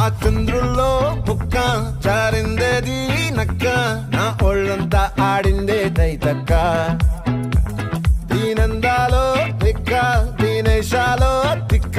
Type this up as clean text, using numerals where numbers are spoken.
ఆ చంద్రుల్లో బుక్క జారిందేది నక్క నా ఒళ్ళంతా ఆడిందే తైతక్క దీనందాలో తిక్క దీనేశాలో తిక్క